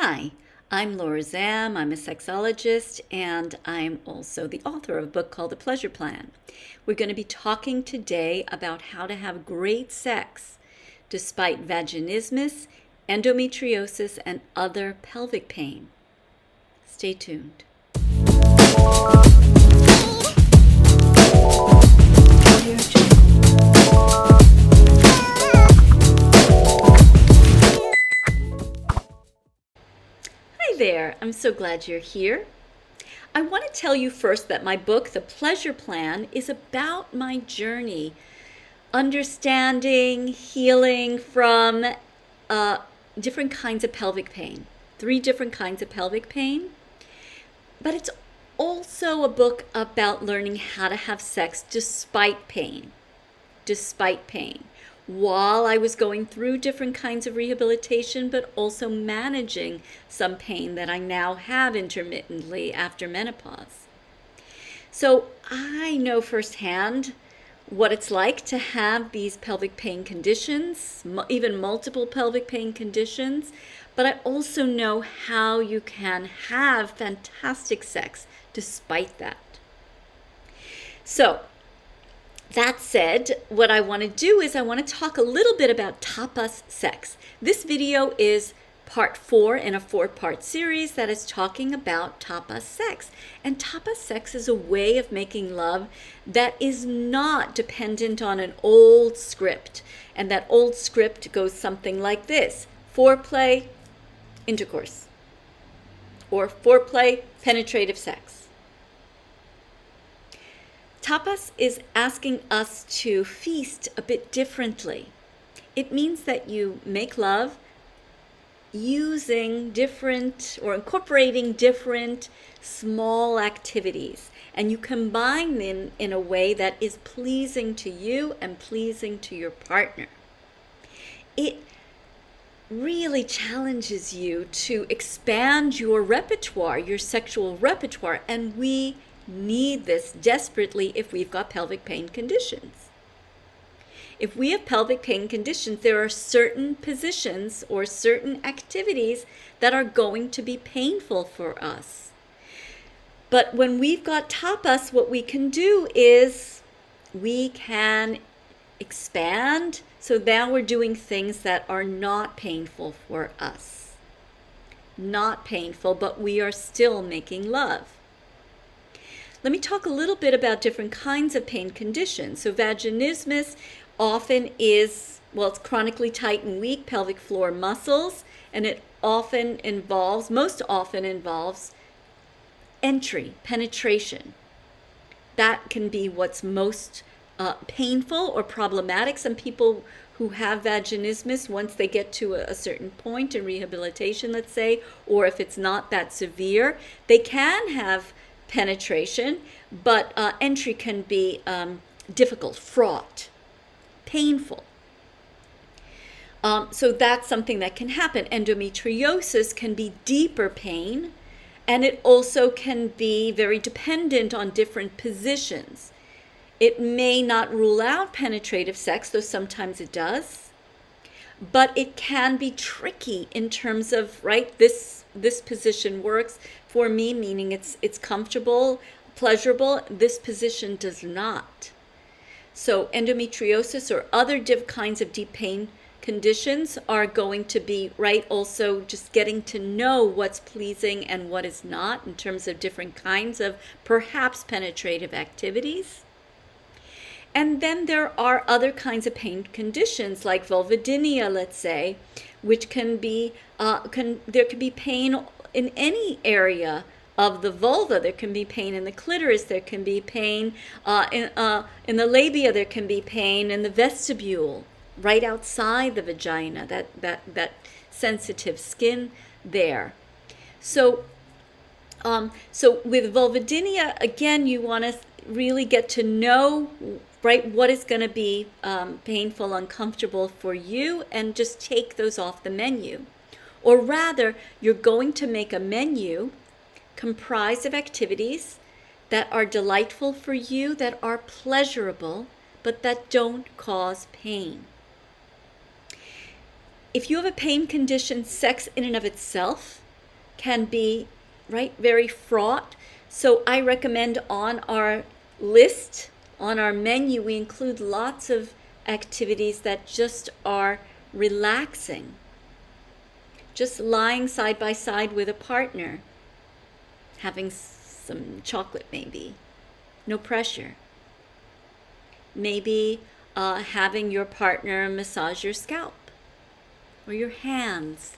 Hi, I'm Laura Zam. I'm a sexologist, and I'm also the author of a book called The Pleasure Plan. We're going to be talking today about how to have great sex despite vaginismus, endometriosis, and other pelvic pain. Stay tuned. Hi there, I'm so glad you're here. I want to tell you first that my book, The Pleasure Plan, is about my journey, understanding, healing from different kinds of pelvic pain, 3 different kinds of pelvic pain. But it's also a book about learning how to have sex despite pain, while I was going through different kinds of rehabilitation, but also managing some pain that I now have intermittently after menopause. So I know firsthand what it's like to have these pelvic pain conditions, even multiple pelvic pain conditions, but I also know how you can have fantastic sex despite that. So that said, what I want to do is I want to talk a little bit about tapas sex. This video is part 4 in a 4-part series that is talking about tapas sex. And tapas sex is a way of making love that is not dependent on an old script. And that old script goes something like this: foreplay, intercourse, or foreplay, penetrative sex. Tapas is asking us to feast a bit differently. It means that you make love using different or incorporating different small activities, and you combine them in a way that is pleasing to you and pleasing to your partner. It really challenges you to expand your repertoire, your sexual repertoire, and we need this desperately if we've got pelvic pain conditions. If we have pelvic pain conditions, there are certain positions or certain activities that are going to be painful for us. But when we've got tapas, what we can do is we can expand. So now we're doing things that are not painful for us. Not painful, but we are still making love. Let me talk a little bit about different kinds of pain conditions. So vaginismus often is, it's chronically tight and weak pelvic floor muscles, and it most often involves entry, penetration. That can be what's most painful or problematic. Some people who have vaginismus, once they get to a certain point in rehabilitation, let's say, or if it's not that severe, they can have penetration, but entry can be difficult, fraught, painful. So that's something that can happen. Endometriosis can be deeper pain, and it also can be very dependent on different positions. It may not rule out penetrative sex, though sometimes it does, but it can be tricky in terms of, this position works for me, meaning it's comfortable, pleasurable. This position does not. So endometriosis or other kinds of deep pain conditions are going to be, also just getting to know what's pleasing and what is not in terms of different kinds of perhaps penetrative activities. And then there are other kinds of pain conditions like vulvodynia, let's say, which can be, there can be pain in any area of the vulva. There can be pain in the clitoris, there can be pain in the labia, there can be pain in the vestibule, right outside the vagina, that sensitive skin there. So with vulvodynia, again, you want to really get to know what is going to be painful, uncomfortable for you, and just take those off the menu. Or rather, you're going to make a menu comprised of activities that are delightful for you, that are pleasurable, but that don't cause pain. If you have a pain condition, sex in and of itself can be, right, very fraught. So I recommend on our list, on our menu, we include lots of activities that just are relaxing. Just lying side by side with a partner, having some chocolate maybe, no pressure. Maybe having your partner massage your scalp or your hands,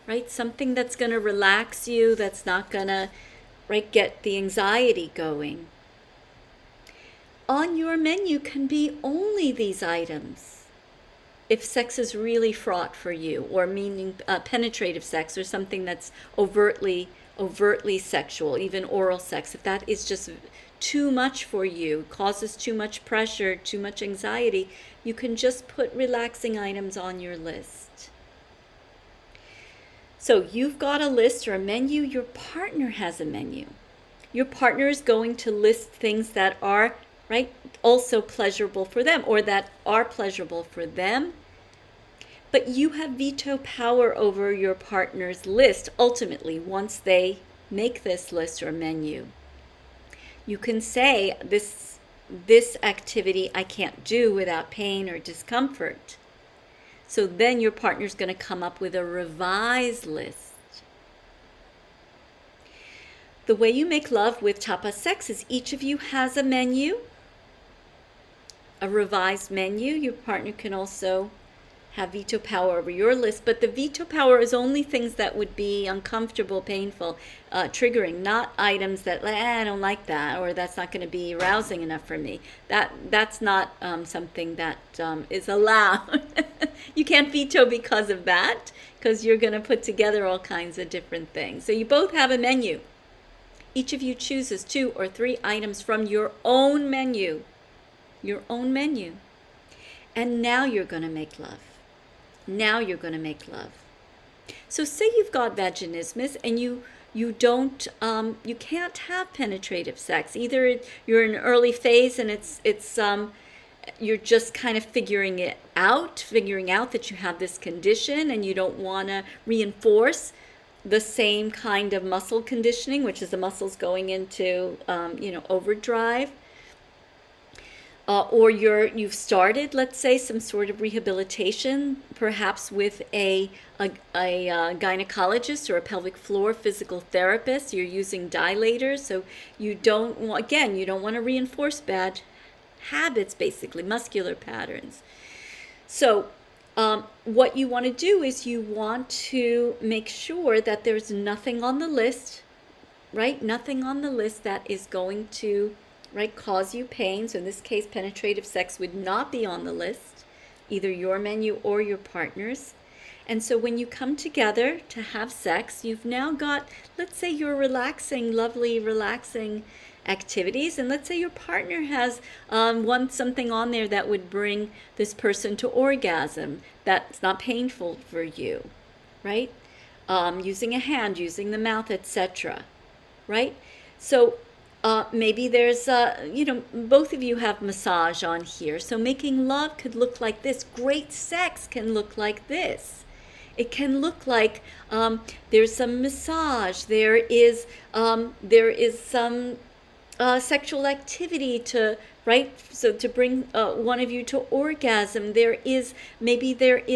right? Something that's going to relax you, that's not going to, right, get the anxiety going. On your menu can be only these items. If sex is really fraught for you, or meaning penetrative sex, or something that's overtly sexual, even oral sex, if that is just too much for you, causes too much pressure, too much anxiety, you can just put relaxing items on your list. So you've got a list or a menu, your partner has a menu. Your partner is going to list things that are, right, also pleasurable for them, or that are pleasurable for them. But you have veto power over your partner's list ultimately once they make this list or menu. You can say, this activity I can't do without pain or discomfort. So then your partner's going to come up with a revised list. The way you make love with tapas sex is each of you has a menu, a revised menu. Your partner can also have veto power over your list, but the veto power is only things that would be uncomfortable, painful, triggering, not items that I don't like that, or that's not going to be arousing enough for me. That's not something that is allowed. You can't veto because of that, because you're going to put together all kinds of different things. So you both have a menu. Each of you chooses 2 or 3 items from your own menu. Your own menu. And now you're going to make love. Now you're going to make love. So say you've got vaginismus and you can't have penetrative sex. Either you're in an early phase and it's you're just kind of figuring out that you have this condition, and you don't want to reinforce the same kind of muscle conditioning, which is the muscles going into overdrive. Or you've started, let's say, some sort of rehabilitation, perhaps with a gynecologist or a pelvic floor physical therapist. You're using dilators, so you don't want to reinforce bad habits, basically muscular patterns. So what you want to do is you want to make sure that there's nothing on the list, right? Nothing on the list that is going to, right, cause you pain. So in this case, penetrative sex would not be on the list, either your menu or your partner's. And so when you come together to have sex, you've now got, let's say, your relaxing, lovely, relaxing activities. And let's say your partner has something on there that would bring this person to orgasm, that's not painful for you, right? Using a hand, using the mouth, etc., right? So maybe there's, both of you have massage on here. So making love could look like this. Great sex can look like this. It can look like there's some massage. There is some sexual activity to, right? So to bring one of you to orgasm. There is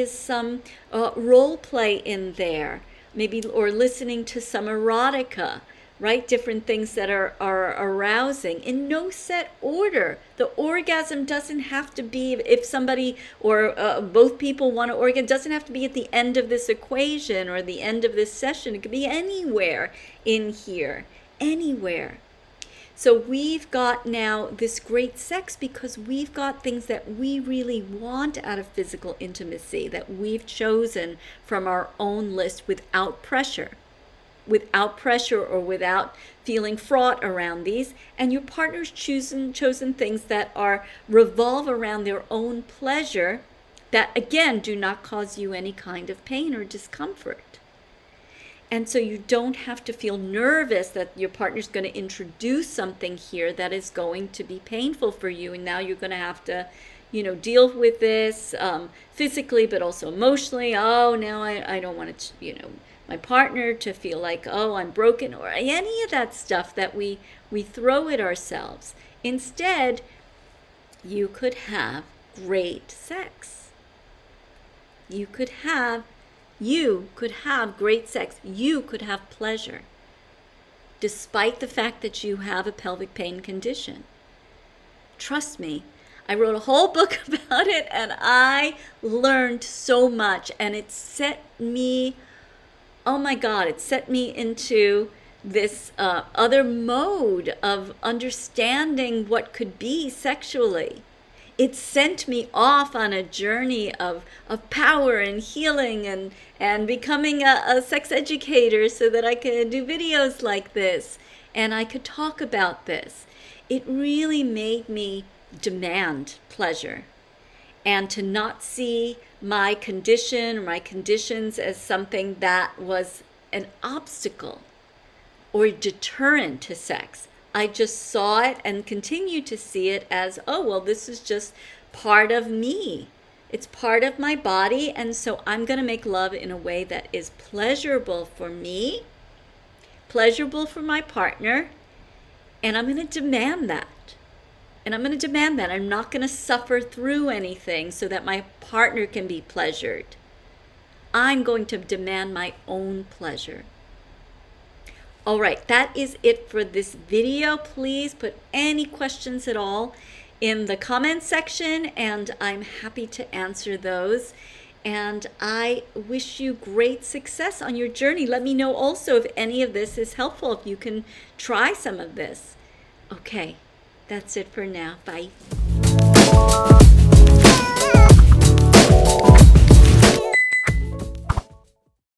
some role play in there. Maybe, or listening to some erotica. Right? Different things that are arousing in no set order. The orgasm doesn't have to be, if somebody or both people want to orgasm, it doesn't have to be at the end of this equation or the end of this session. It could be anywhere in here, anywhere. So we've got now this great sex because we've got things that we really want out of physical intimacy that we've chosen from our own list without pressure or without feeling fraught around these, and your partner's chosen things that revolve around their own pleasure that, again, do not cause you any kind of pain or discomfort. And so you don't have to feel nervous that your partner's going to introduce something here that is going to be painful for you, and now you're going to have to deal with this physically, but also emotionally. Oh, now I don't want to, my partner to feel like, oh, I'm broken, or any of that stuff that we throw at ourselves. Instead, you could have great sex. You could have great sex. You could have pleasure, despite the fact that you have a pelvic pain condition. Trust me, I wrote a whole book about it, and I learned so much, and it set me, oh my God, it set me into this other mode of understanding what could be sexually. It sent me off on a journey of power and healing and becoming a sex educator so that I could do videos like this and I could talk about this. It really made me demand pleasure, and to not see my condition or my conditions as something that was an obstacle or a deterrent to sex. I just saw it and continue to see it as, oh, well, this is just part of me. It's part of my body, and so I'm going to make love in a way that is pleasurable for me, pleasurable for my partner, and I'm going to demand that. I'm not going to suffer through anything so that my partner can be pleasured. I'm going to demand my own pleasure. All right, that is it for this video. Please put any questions at all in the comment section, and I'm happy to answer those. And I wish you great success on your journey. Let me know also if any of this is helpful, if you can try some of this. Okay, that's it for now. Bye.